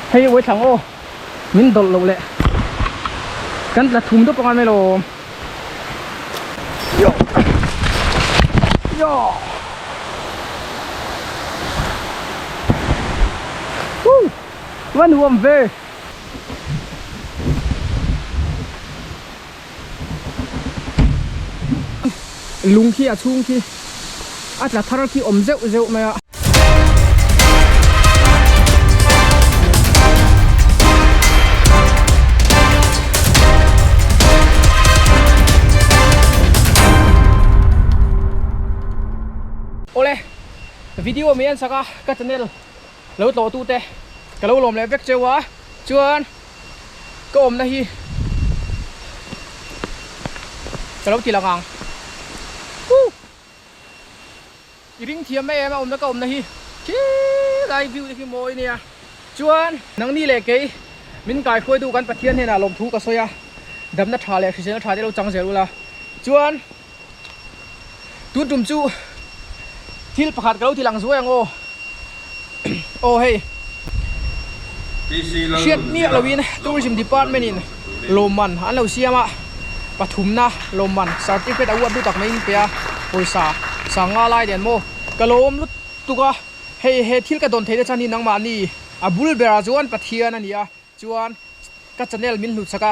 hay với thằng ô mình đột lộ lệ cắn là thùng đốt con này rồi yo yo vẫn huom về lung khi à chung khi là thar khi rượu rượu mày ạ ole video mi an saka ka channel lo to tu te ka lo lom le vek chewa chuan ka om na hi ka lo ti langang iring thiam em om na ka om na hi ki lai view hi moi nia chuan nang ni le ke min kai khoi du kan pathian hena lom thu ka soya dam na tha le hrisel tha de lo chang zelu la chuan tu tum chu thil pakhat galo thilang zuang o oh hey shit ni lawin tourism department in loman an lo siama pathumna loman certificate award du tak mai pia poisa sanga lai den mo kalom lut tuka hey thil ka don theide chani nang ma ni abul bera chuan pathian ania chuan ka channel min lut saka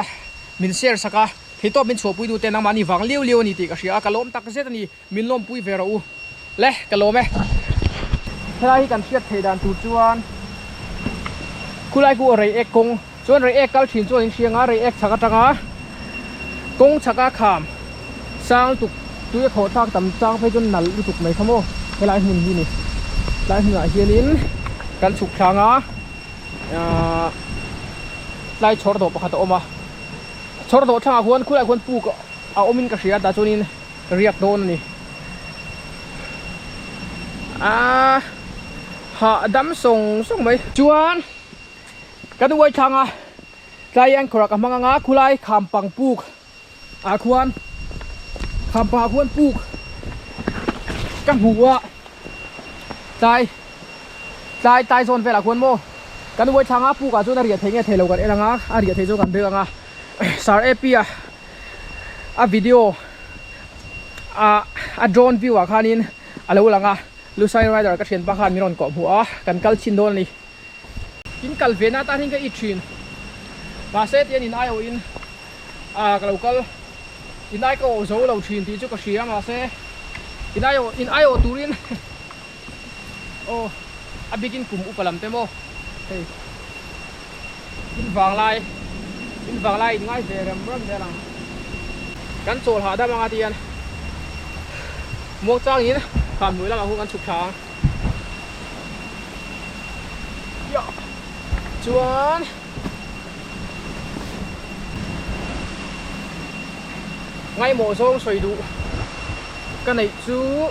min share saka hito min chopui du te nang ma ni wang liu liu ni ti ka ria kalom tak zet ani min lom pui vera u le kalome helai kan siat theidan tu chuan kulai ku rei ek kong chuan rei ek kal thin chuan sianga rei ek chaka tanga kong chaka kham sang tuk tuya kho thak tam chang phei chun nal lu tuk mai khamo helai hun hi ni lai hun a hianin kan chuk thanga lai chor do pakhat oma chor do thanga huan kulai huan pu ko a omin ka ria da chunin riak don ni ha dam song mai chuan kan wai thanga tlayan khorak amanga nga khulai khampang puk a khuan khampa khuan puk ka huwa tai zon vela khuan mo kan wai thanga puka chu na ria thenge thelo kan elanga a ria thei zo kan beanga sar apia a video a drone view a khanin alo langa lusai rider ka thian pakhan miron ko bua kan kal chin don ni in kal vena ta hinga I thin pa set in ayo in ka local in ai ko zo lo thin ti chu ka sia ma se in ayo turin oh a begin kum upalam te mo hey in wang lai ngai ve ram de lang kan chol ha da manga tian mo chang in kham nuôi lắm không ăn chụp thang chuan ngay mùa sông sôi đủ cái này chú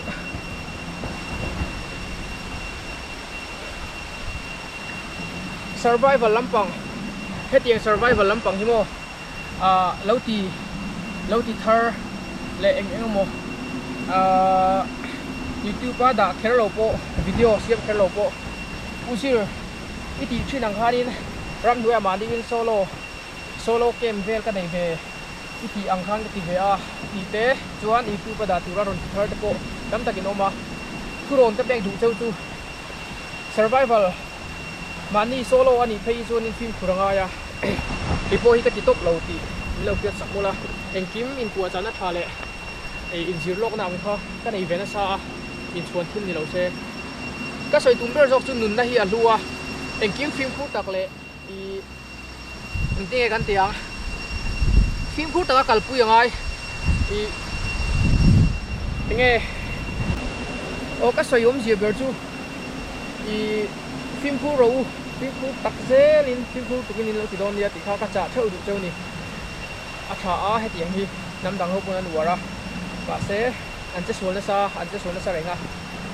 survival lampang hết tiền survival lampang hi mo lâu ti thar lệ anh mo YouTube đã khelo po video siap khelo po usir iti chinang hanin ram duya mani win solo game vel ka nei ve iti angkhang ti ve a ite chuan YouTube da tura ron third po kam takin oma kuron ta beng du cheu chu survival mani solo ani phei chuan in film khuranga ya ipo hi ka ti top lo ti lo piat sakula engkim in puwa chana thale in zir lok na kha ka nei ve na sa in chuan thil ni lo se ka soi tumber jok chu nun na hi a lua engkim film khu tak le I intinge kan tiang film khu tak kal pu yangai I tinge o ka soi om ji ber chu I film khu ro film khu tak zelin film khu tukin in lo ti don ya ti kha ka cha theu du cheu ni a tha a he tiang hi nam dang ho pun an wara ba se an che sol na sa renga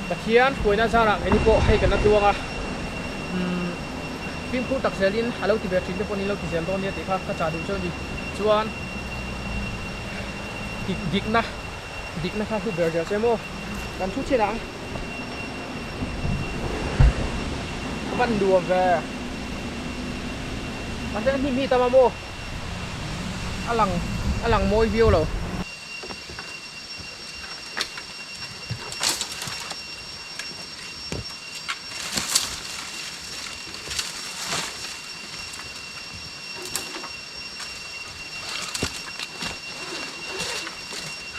pathian koina zara ngeni po hei kana tuanga film khu tak selin alo ti be thin te poni lo ti zen don ya ti kha ka cha du cheu ni chuan dikna kha khu ber ja chemo kan thu chenang văn đùa về มันจะมีตามาโมอลังโมยวิวเหรอ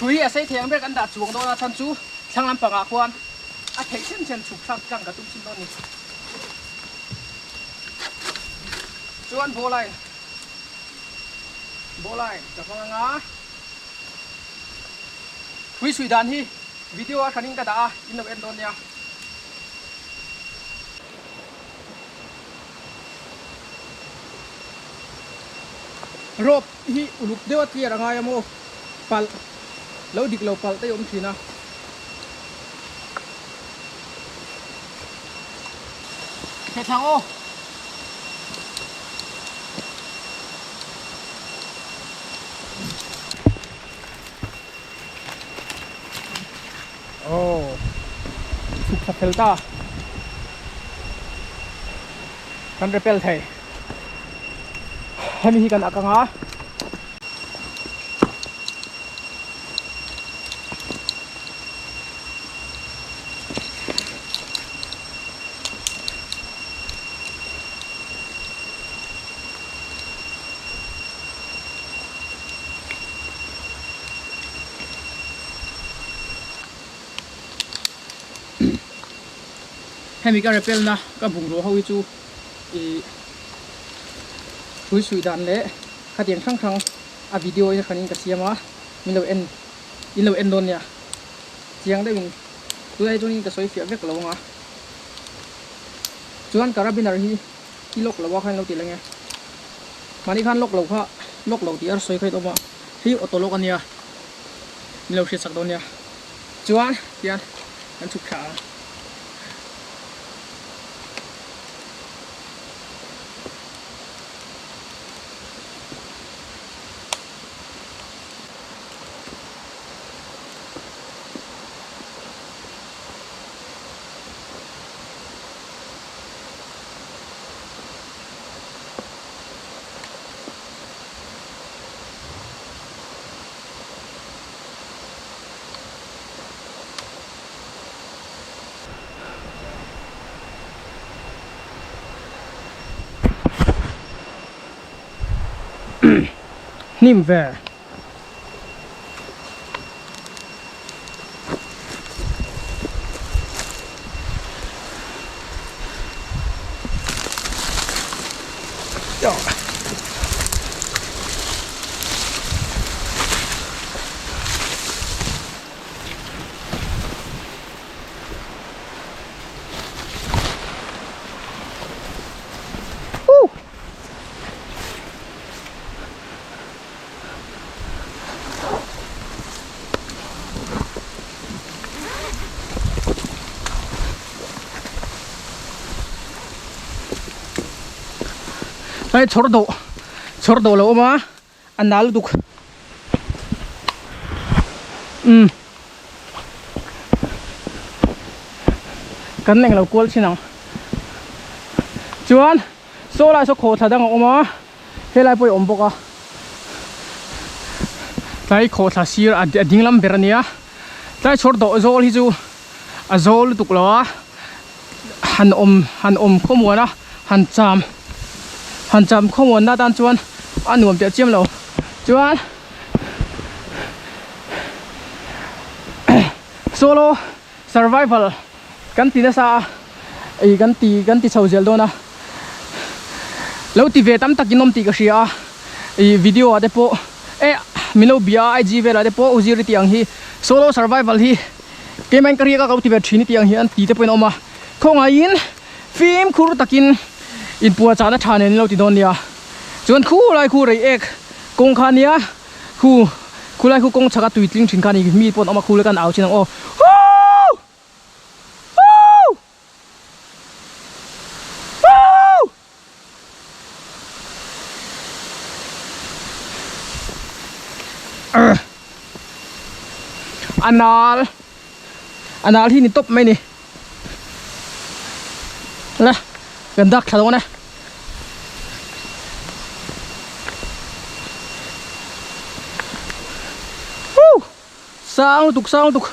คุยใส่เทียงเบกันดัดจวงโดนทันจูช่างลำปางควรเทคเช่นฉุกสักกังกระตุ้มชิ้นต้นนี้จวนโบไลจะฟังงาคุยสุดดันที่วิดีโอคันนี้ก็ได้อินโนเวนต์ตัวเนี้ยรบที่อุลุกเดียวที่อะไรโมปัลแล้วดิกเราปัลแต่ยมทีนะเฮ็ดทางโอโอ้สุกสักเทลต้ากันเรเปลไทยให้มีกันอักกังฮะให้มีการเรเปลนะก็บุงรัวเขาวิจูคุยสุดดันเละขัดเตียงข้างๆวิดีโอจะคันนี้กับเสียมามีเราเอ็นโดนเนี่ยเสียงได้เป็นตัวไอ้ตัวนี้ก็สวยเฟี้ยวเวกเราอ่ะส่วนการบินอะไรที่ลกเราว่าใครเราติดอะไรเงี้ยมาที่ขั้นลกเราค่ะลกเราที่สวยใครตัวมาที่ออโต้ลกอันเนี้ยมีเราเสียสักตัวเนี้ยส่วนเดี๋ยวกันฉุกขานิ่มแวร์ไอ้ชอร์โดแล้วมาอันนั้นลูกกันเองเรากลัวชินังจวนโซ่ลายโซ่โคตรดังออกมาเฮลัยไปอมบกะไล่โคตรซีร์ดิ้งลำเบรเนียไล่ชอร์โดโซ่ที่จูโซ่ตุกแล้วหันอมข้อมูลนะหันจำข้อมูลหน้าด้านจวนอันหนุ่มจะเจียมเราจวนโซโล่ survival กันตีนะซากันตีชาวเจลโดนะแล้วตีเวตัมตักินนมตีก็เสียวิดีโออะไรพอมิโนบีไอจีเวลาเดปอุจิริตีอังฮีโซโล่ survival ฮีเกมแองกรีก็เขาตีเวทชินิตีอังฮีอันตีเตปเป็นออกมาคงอินฟิล์มคูรุตักินอินปัวจานะชาเนนเราติดโดนเนี่ยจนคู่ไรคู่ไรเอกกงคานี้คู่ไรคู่กงชักตุยทิ้งชินคานี้มีปนออกมาคู่เลยกันเอาชินังโออันนาลที่นี่ตบไหมนี่นะกันดักขนาดนั้น sang tuk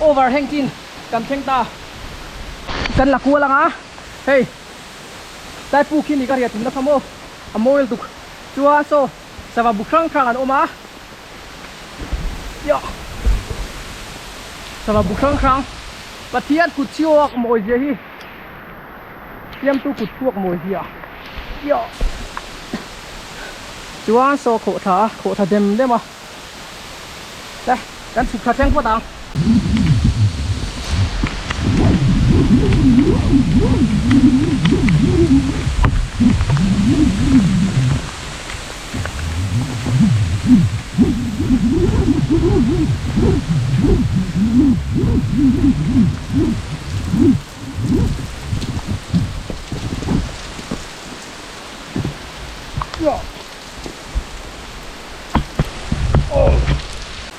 overhang tin kan theng ta kan la ku lang a hey tai pu khin ni ka ria tum na khamo amoil tuk chua so sawa bukrang krang an oma yo sawa bukrang krang pathian kut chiok moi je hi tiam tu kut chuak moi hi a yo chua so kho tha dem a ta kan suk tha theng po tang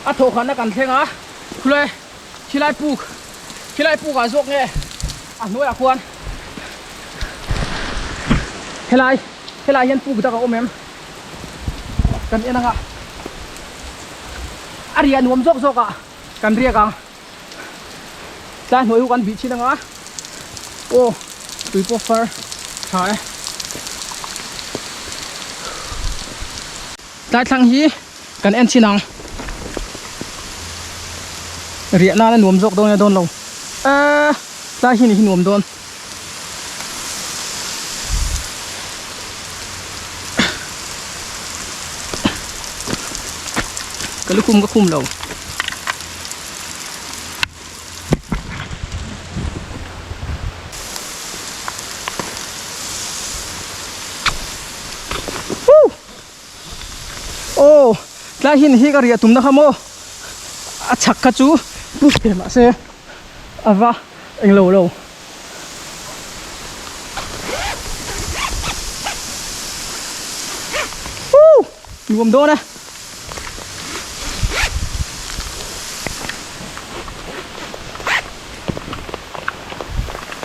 a thô khăn kan theng a khule khilai pu ga zok nge a noi a khuan helai hian pu ta ka omem kan enanga aria nuam zok a kan ria kang ta noi hu kan bi chinanga o tui po far thai tai thang hi kan en chinang ria na la nuam zok dong ya don lo ta hi ni nuam don kalukum ka kum lo oh ta hi ni ka ria tum na khamo a chak ka chu pu ke ma se ava eng lo nuam do na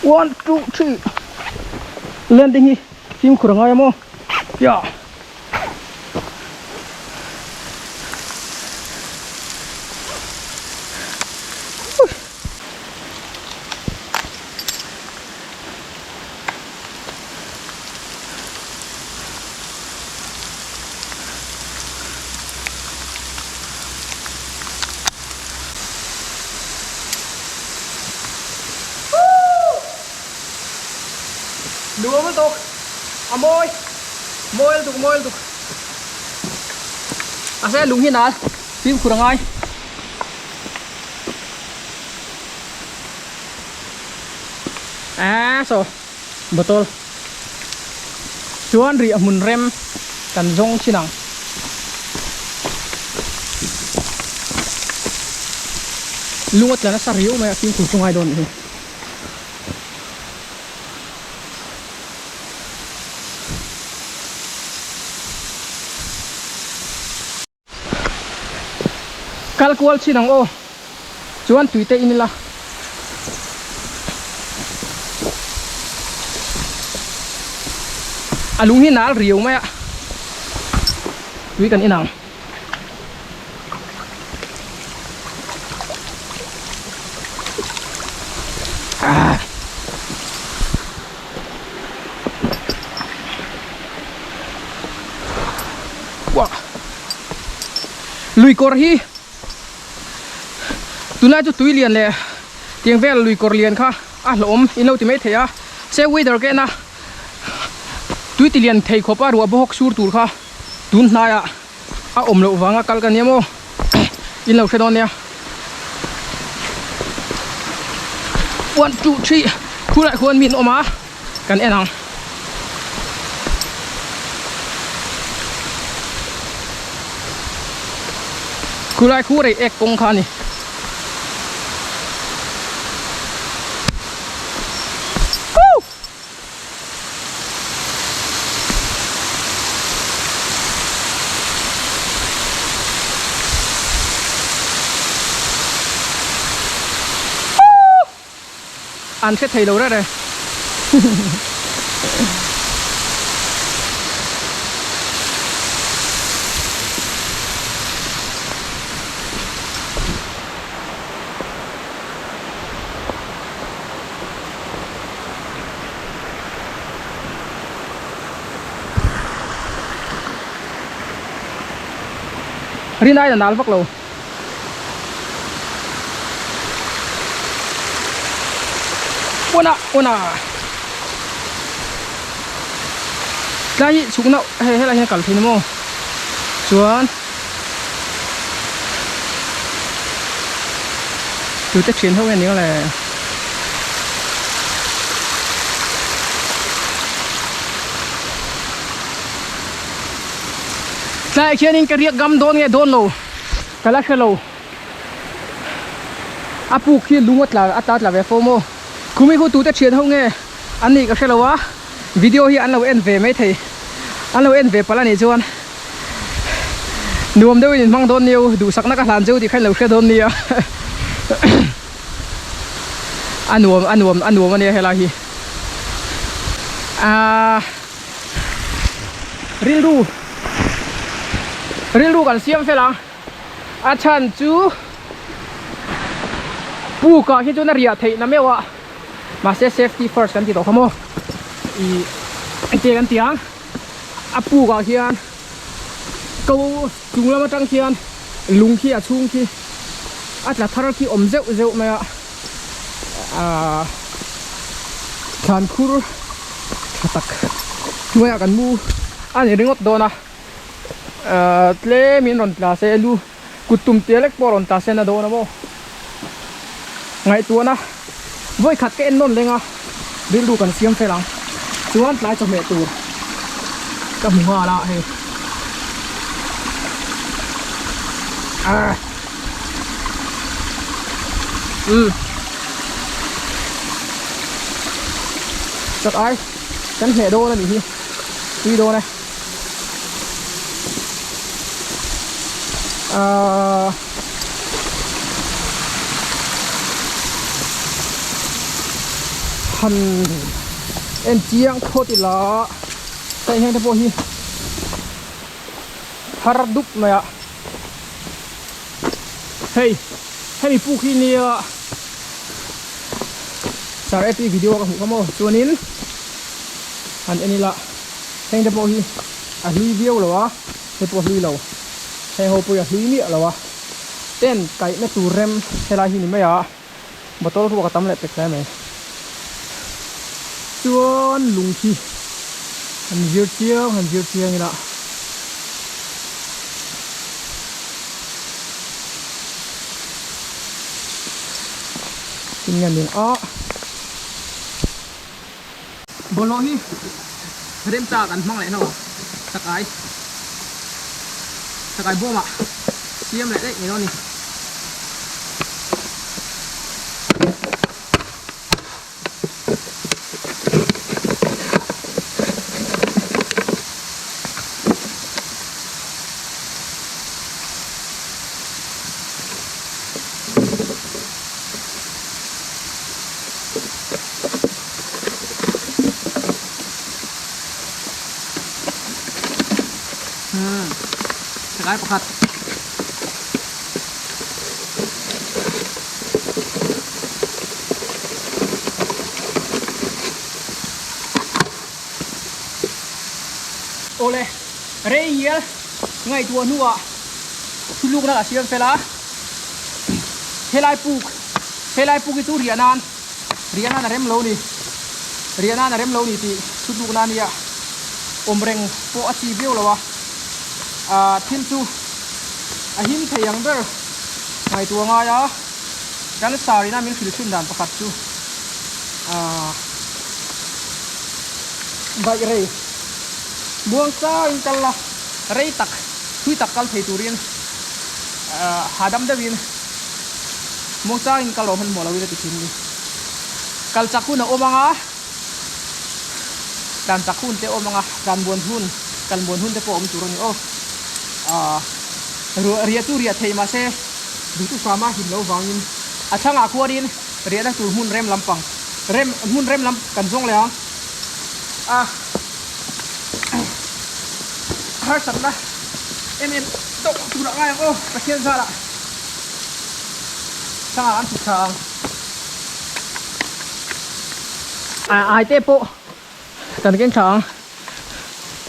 1 2 3 landing hi tim khurang ay mo ya Dua bentuk, amoy, moil tuk. Asa lunghin al, tim kurang ay. So betul. Cuan ri amun rem kan zong chinang. Lungat lana sariu maya tim kurang ay don ini. Kalkual sinang o cuan tuite inilah alung hinal riu maya tui kan inang wah lui korhi tunai chu tui lian le tiang vel lui kor lian kha a hlom in lo ti mai theya se weather ke na tui tilian thei khopa ru abok sur tur kha tun na ya a om lo wanga kal kan yemo in lo khedon ya 1 2 3 ผู้ใดควรมีนออกมากันเอ็นังคู่ไรคู่ไรเอกกงคานี่อันเช็ดไทยเราได้เลยรีนได้แต่นานพักเราUna Lai sukna he la he kal thin mo chuan tu te chin ho ni le Lai khianin ka riak gam don nge don lo kala khelo apu khi lungot la atat la ve fomo Kumi hu tu te chin ho nge an ni ka khelo wa video hi an lo en ve mai thei an lo en ve pala ni chuan nuam deu in mang don niu du sakna ka hlan jeu ti khain lo khe don nia anuam ani hela hi rilru kan siam felang a chan chu pu ka hi chu na ria thei na mewa mà sẽ safety first kan ti to khamo I te kan tiang apu ga hian ko chunglam tang hian lung khi a chung khi atla thar khi om zeu ma khan khur tak chuya kan mu ani ringot dona tle min ron tla se lu kutum telek poron ta se na dona mo ngai tu na voi khát cái non lên à đến đủ cần xiêm phê lắm chú ăn lại cho mẹ tù các mùng hoa lại chắc ai chắn hệ đô là gì đi đô này hành em chiang khô thì là tay hay thabo hi har dup maya hey pu khi ni sar epi video ka hu kamo chuanin han enila heng thabo hi a hlui viau lawa he po hlui lo he ho pu ya hlui mi lawa ten kai me tu rem hela hi ni maya botol ru ka tam le pek lai mai chuan lung khi han zir chiang ni la tin ngan din a bolo hi rem ta kan mang le no sakai bo ma siam le dei ni no ni Sakai pakat ole rei hiel ngai tua nuwa thuluk na siam fela helai puk ki tu rianan rem lo ni riana na rem lo ni ti sudu na nia omreng po achi bio lawa thim chu a him theyang ber ngai tu nga ya kan sarina min khil chun dan pakhat chu bai rei buang sa in kala rei tak thui tak kal thei turin hadam da win mong sa in kalo han mola wi ti thin ni kal chaku na omanga dan chakun te omanga dan bon hun kan bon hun te po om turani o ria tu ria thei ma se du tu sama hin lo wangin achanga khuarin ria na tur hun rem lampang hun rem lam kan jong le har sat na em to tu ra ngai o ka khian za la changa an tu chang ai te po kan keng chang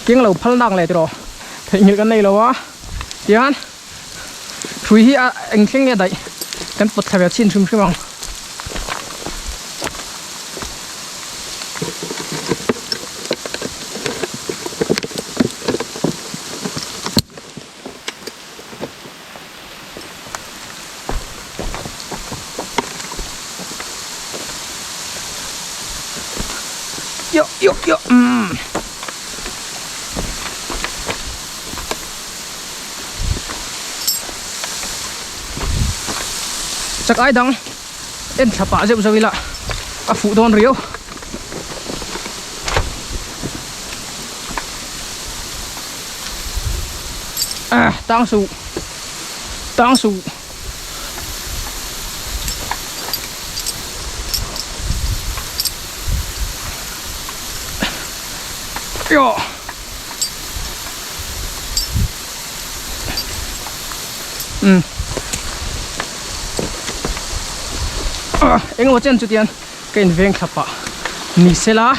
keng lo phal nang le tro thei ngil kan nei lo wa tian thui hi eng keng ne dai kan pot kha chin thum thumang yo chắc ai đăng em chả bả dễ dễ là phụ đòn riêu tăng su yo anh ngồi trên chỗ tiền cái viên khắp à nị xe lá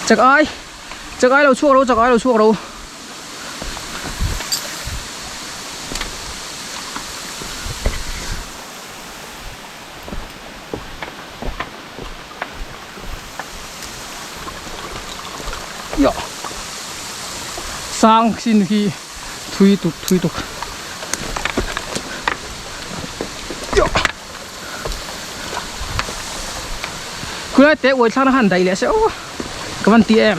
chắc ai đâu chuộc đâu chắc ai đâu chuộc đâu yo sang xin khi thui tục cứ lại té uống sang nó hẳn đầy lẽ sẽ các bạn tí em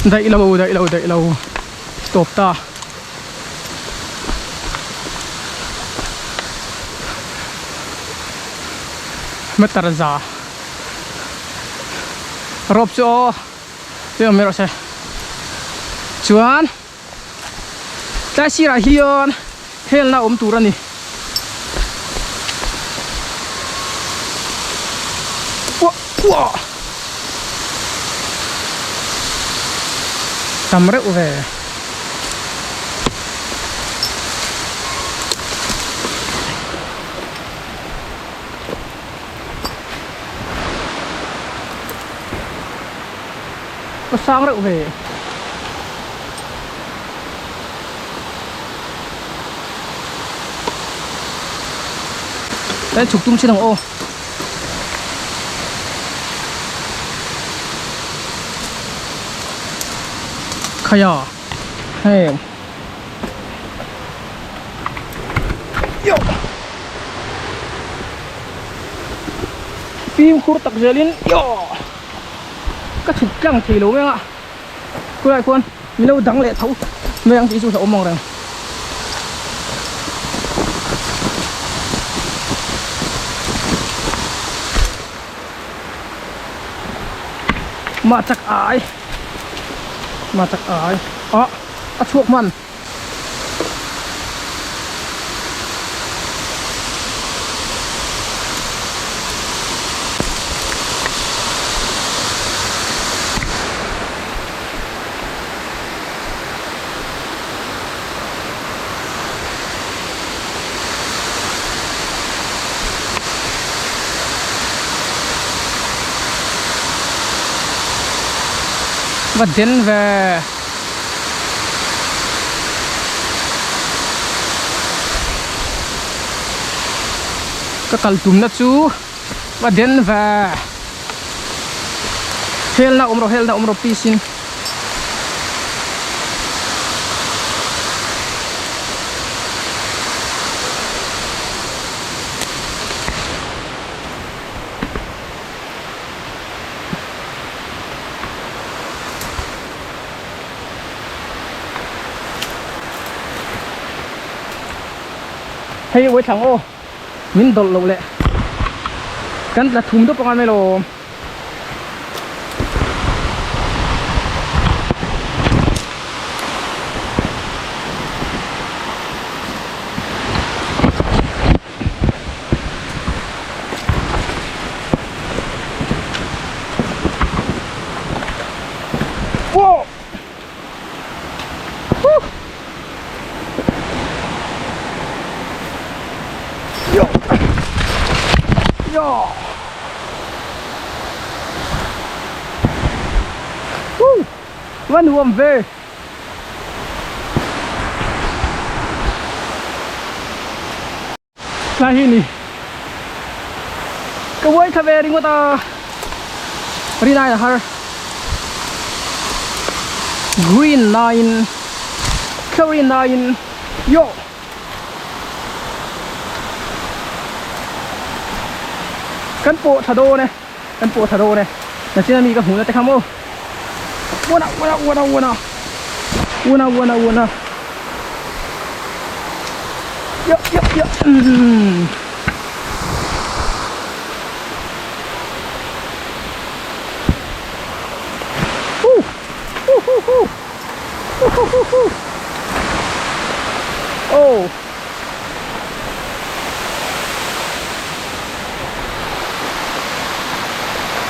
đậy lâu stop ta mất tara ra rộp cho tôi không biết rồi chuan ta xí ra hiền hel na turani wow tamre uve có sang rồi về đấy chụp tung trên đồng ô khaya hey yo phim khur tak zelin yo các chụp căng thì lố mấy ạ cô lại quân mình đâu đắng lệ thấu mấy anh tí dù thấu mong rằng mà chắc ai chuộc man và đến về ก็กลตุ่มนัดซูว่าเดินว่าเฮลนะอมรปีสินให้ไว้ถังโอ้มินดลลงเลยกันละทุ่มตัวประมาณไม่ลงโว้โย่โย่วันรวมเวลาที่นี่ก็ไว้ทำเองว่าตารีนายนะฮะ Green Line Curry Line Yoกันโปทาโดเนี่ยกันโปทาโดเนี่ยแต่ที่นั่นมีกระหูแล้วแต่คำว่าวนอ่ะเยอะโอ้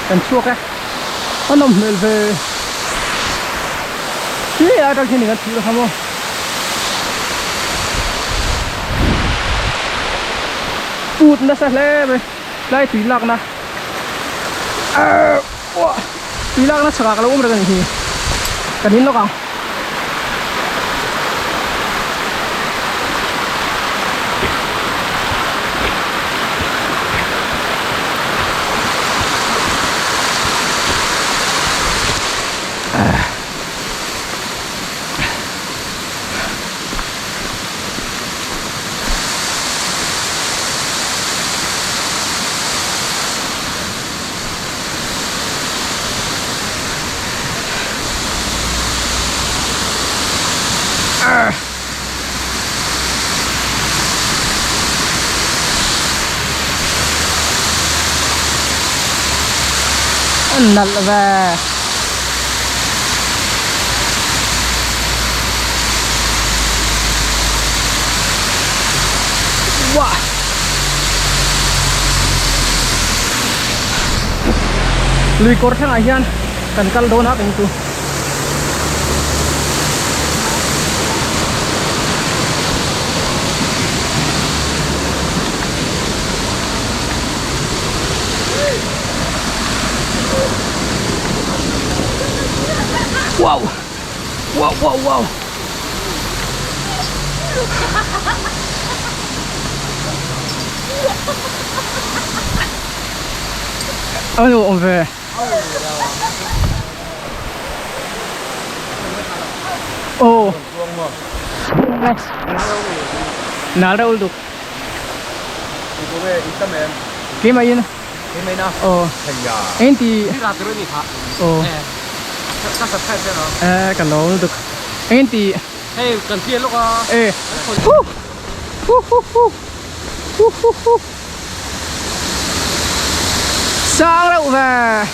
กันชั่วแค่ขนมเมลเวที่อะไรที่นี่กันถือคำว่าปูดนะสักเล่ไปไล่ตีลักนะว้าตีลักนะฉลากเราอุ้มกันทีกันนิดหรอกอ่ะนั่นแหละว้าลุยกอร์ทั้งอาเฮียนกันกัลโดนับitu wow aduh om ve oh next nada ulduk game ayun Game na. oh Kaya. enti Ni rato rin ha. oh Subscribe din no. kan lo ulduk enti Hey, kan pia lo ka. sang đâu về